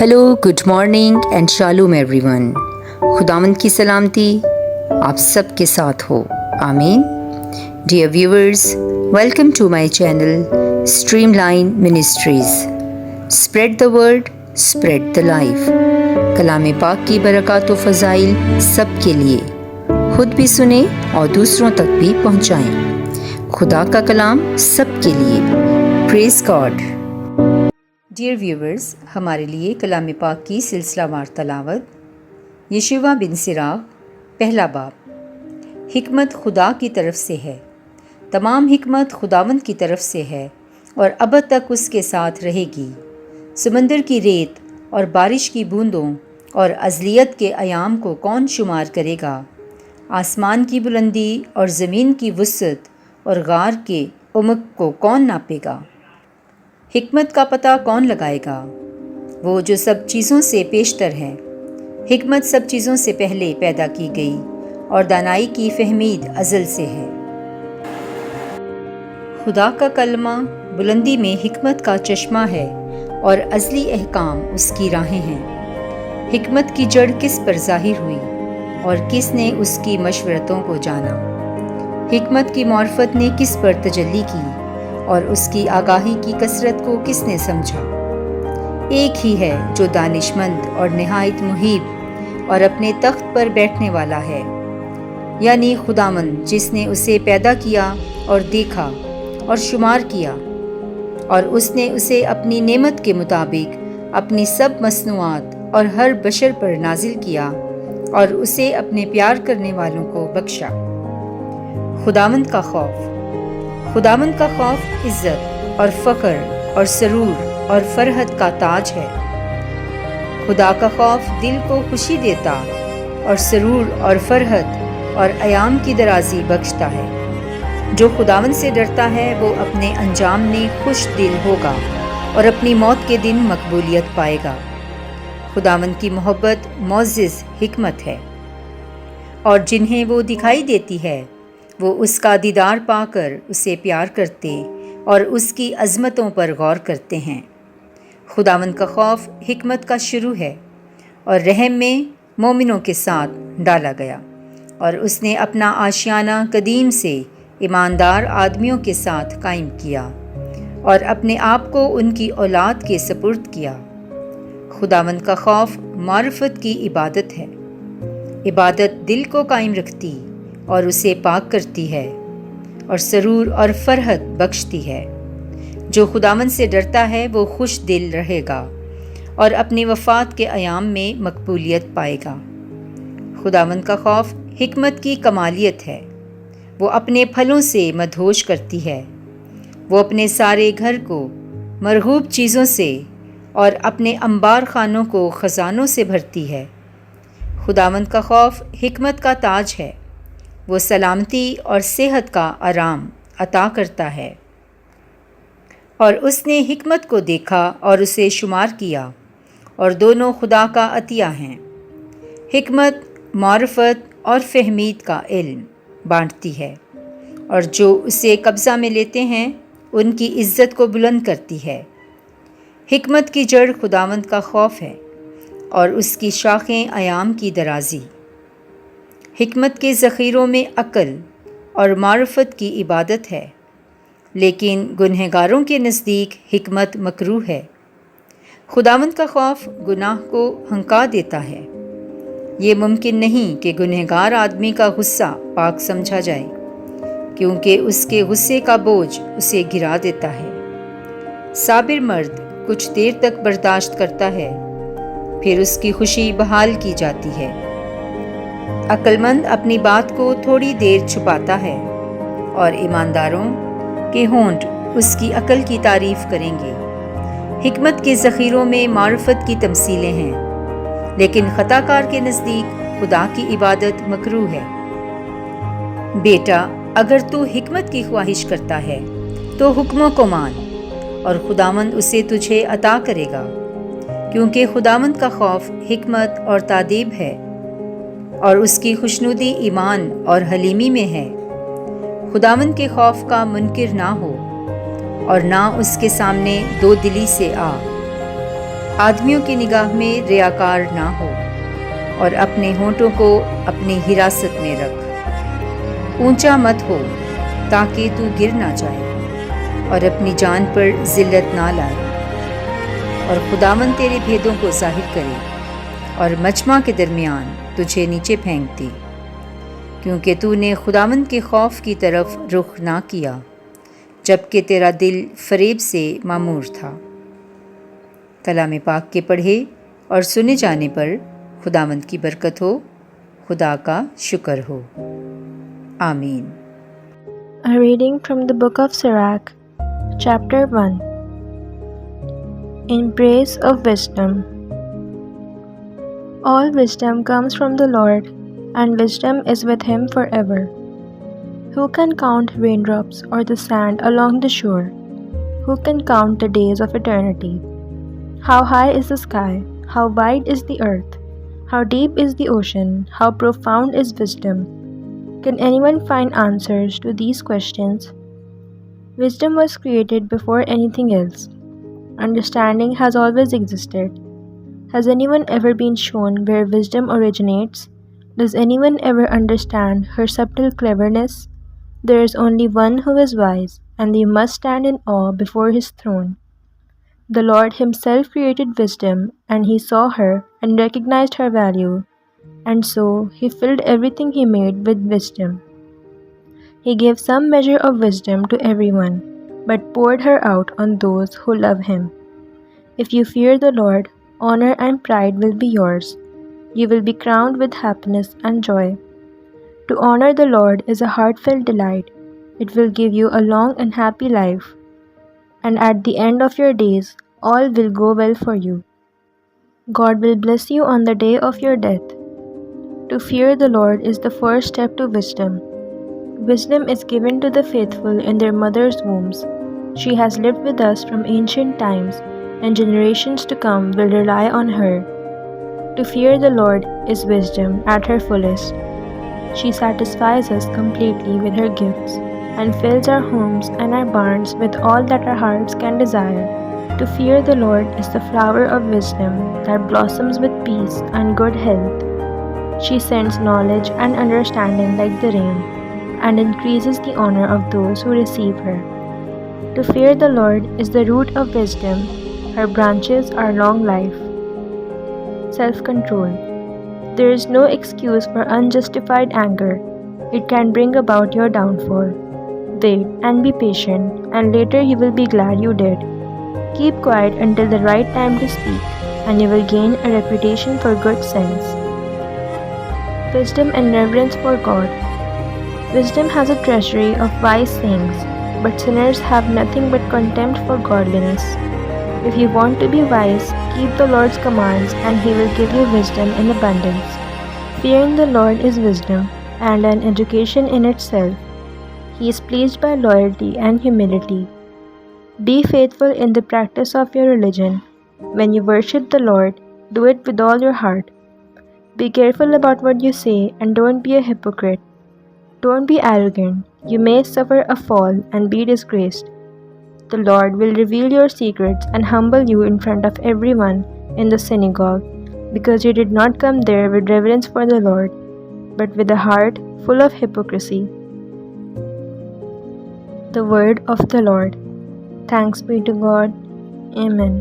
Hello, good morning and shalom everyone. خداوند کی سلامتی آپ سب کے ساتھ ہو، آمین۔ Dear viewers, welcome to my channel stream line ministries. Spread the word, spread the life. کلام پاک کی برکات و فضائل سب کے لیے، خود بھی سنیں اور دوسروں تک بھی پہنچائیں۔ خدا کا کلام سب کے لیے۔ پریز گاڈ۔ ڈیئر ویورز، ہمارے لیے کلام پاک کی سلسلہ وار تلاوت یشوع بن سراغ، پہلا باب۔ حکمت خدا کی طرف سے ہے، تمام حکمت خداوند کی طرف سے ہے اور ابد تک اس کے ساتھ رہے گی۔ سمندر کی ریت اور بارش کی بوندوں اور ازلیت کے ایام کو کون شمار کرے گا؟ آسمان کی بلندی اور زمین کی وسعت اور غار کے عمق کو کون ناپے گا؟ حکمت کا پتہ کون لگائے گا؟ وہ جو سب چیزوں سے پیشتر ہے۔ حکمت سب چیزوں سے پہلے پیدا کی گئی اور دانائی کی فہمید ازل سے ہے۔ خدا کا کلمہ بلندی میں حکمت کا چشمہ ہے اور ازلی احکام اس کی راہیں ہیں۔ حکمت کی جڑ کس پر ظاہر ہوئی اور کس نے اس کی مشورتوں کو جانا؟ حکمت کی معرفت نے کس پر تجلی کی اور اس کی آگاہی کی کثرت کو کس نے سمجھا؟ ایک ہی ہے جو دانش مند اور نہایت محیب اور اپنے تخت پر بیٹھنے والا ہے، یعنی خداوند، جس نے اسے پیدا کیا اور دیکھا اور شمار کیا، اور اس نے اسے اپنی نعمت کے مطابق اپنی سب مصنوعات اور ہر بشر پر نازل کیا اور اسے اپنے پیار کرنے والوں کو بخشا۔ خداوند کا خوف۔ خداوند کا خوف عزت اور فخر اور سرور اور فرحت کا تاج ہے۔ خدا کا خوف دل کو خوشی دیتا اور سرور اور فرحت اور ایام کی درازی بخشتا ہے۔ جو خداوند سے ڈرتا ہے وہ اپنے انجام میں خوش دل ہوگا اور اپنی موت کے دن مقبولیت پائے گا۔ خداوند کی محبت معزز حکمت ہے، اور جنہیں وہ دکھائی دیتی ہے وہ اس کا دیدار پا کر اسے پیار کرتے اور اس کی عظمتوں پر غور کرتے ہیں۔ خداوند کا خوف حکمت کا شروع ہے اور رحم میں مومنوں کے ساتھ ڈالا گیا، اور اس نے اپنا آشیانہ قدیم سے ایماندار آدمیوں کے ساتھ قائم کیا اور اپنے آپ کو ان کی اولاد کے سپرد کیا۔ خداوند کا خوف معرفت کی عبادت ہے۔ عبادت دل کو قائم رکھتی اور اسے پاک کرتی ہے اور سرور اور فرحت بخشتی ہے۔ جو خداوند سے ڈرتا ہے وہ خوش دل رہے گا اور اپنی وفات کے ایام میں مقبولیت پائے گا۔ خداوند کا خوف حکمت کی کمالیت ہے۔ وہ اپنے پھلوں سے مدہوش کرتی ہے۔ وہ اپنے سارے گھر کو مرغوب چیزوں سے اور اپنے انبار خانوں کو خزانوں سے بھرتی ہے۔ خداوند کا خوف حکمت کا تاج ہے۔ وہ سلامتی اور صحت کا آرام عطا کرتا ہے۔ اور اس نے حکمت کو دیکھا اور اسے شمار کیا، اور دونوں خدا کا عطیہ ہیں۔ حکمت معرفت اور فہمید کا علم بانٹتی ہے، اور جو اسے قبضہ میں لیتے ہیں ان کی عزت کو بلند کرتی ہے۔ حکمت کی جڑ خداوند کا خوف ہے اور اس کی شاخیں ایام کی درازی۔ حکمت کے ذخیروں میں عقل اور معرفت کی عبادت ہے، لیکن گنہگاروں کے نزدیک حکمت مکروہ ہے۔ خداوند کا خوف گناہ کو ہنکا دیتا ہے۔ یہ ممکن نہیں کہ گنہگار آدمی کا غصہ پاک سمجھا جائے، کیونکہ اس کے غصے کا بوجھ اسے گرا دیتا ہے۔ صابر مرد کچھ دیر تک برداشت کرتا ہے، پھر اس کی خوشی بحال کی جاتی ہے۔ عقل مند اپنی بات کو تھوڑی دیر چھپاتا ہے، اور ایمانداروں کے ہونٹ اس کی عقل کی تعریف کریں گے۔ حکمت کے ذخیروں میں معرفت کی تمثیلیں ہیں، لیکن خطا کار کے نزدیک خدا کی عبادت مکروہ ہے۔ بیٹا، اگر تو حکمت کی خواہش کرتا ہے تو حکموں کو مان، اور خداوند اسے تجھے عطا کرے گا، کیونکہ خداوند کا خوف حکمت اور تادیب ہے، اور اس کی خوشنودی ایمان اور حلیمی میں ہے۔ خداوند کے خوف کا منکر نہ ہو، اور نہ اس کے سامنے دو دلی سے آ۔ آدمیوں کی نگاہ میں ریاکار نہ ہو اور اپنے ہونٹوں کو اپنی حراست میں رکھ۔ اونچا مت ہو تاکہ تو گر نہ جائے اور اپنی جان پر ذلت نہ لائے، اور خداوند تیرے بھیدوں کو ظاہر کرے اور مجمع کے درمیان تجھے نیچے پھینک دے، کیونکہ تو نے خداوند کے خوف کی طرف رخ نہ کیا جبکہ تیرا دل فریب سے معمور تھا۔ کلام پاک کے پڑھے اور سنے جانے پر خداوند کی برکت ہو، خدا کا شکر ہو۔ آمین۔ A reading from the book of Sirach, chapter 1. In praise of wisdom. All wisdom comes from the Lord, and wisdom is with him forever. Who can count raindrops or the sand along the shore? Who can count the days of eternity? How high is the sky? How wide is the earth? How deep is the ocean? How profound is wisdom? Can anyone find answers to these questions? Wisdom was created before anything else. Understanding has always existed. Has anyone ever been shown where wisdom originates? Does anyone ever understand her subtle cleverness? There is only one who is wise, and you must stand in awe before his throne. The Lord himself created wisdom, and he saw her and recognized her value. And so he filled everything he made with wisdom. He gave some measure of wisdom to everyone, but poured her out on those who love him. If you fear the Lord, honor and pride will be yours. You will be crowned with happiness and joy. To honor the Lord is a heartfelt delight. It will give you a long and happy life, and at the end of your days, all will go well for you. God will bless you on the day of your death. To fear the Lord is the first step to wisdom. Wisdom is given to the faithful in their mother's wombs. She has lived with us from ancient times, and generations to come will rely on her. To fear the Lord is wisdom at her fullest. She satisfies us completely with her gifts, and fills our homes and our barns with all that our hearts can desire. To fear the Lord is the flower of wisdom that blossoms with peace and good health. She sends knowledge and understanding like the rain, and increases the honor of those who receive her. To fear the Lord is the root of wisdom. Her branches are long life. Self-control. There is no excuse for unjustified anger. It can bring about your downfall. Wait and be patient, and later you will be glad you did. Keep quiet until the right time to speak, and you will gain a reputation for good sense. Wisdom and reverence for God. Wisdom has a treasury of wise sayings, but sinners have nothing but contempt for godliness. If you want to be wise, keep the Lord's commands, and he will give you wisdom in abundance. Fearing the Lord is wisdom, and an education in itself. He is pleased by loyalty and humility. Be faithful in the practice of your religion. When you worship the Lord, do it with all your heart. Be careful about what you say, and don't be a hypocrite. Don't be arrogant. You may suffer a fall and be disgraced. The Lord will reveal your secrets and humble you in front of everyone in the synagogue, because you did not come there with reverence for the Lord, but with a heart full of hypocrisy. The word of the Lord. Thanks be to God. Amen.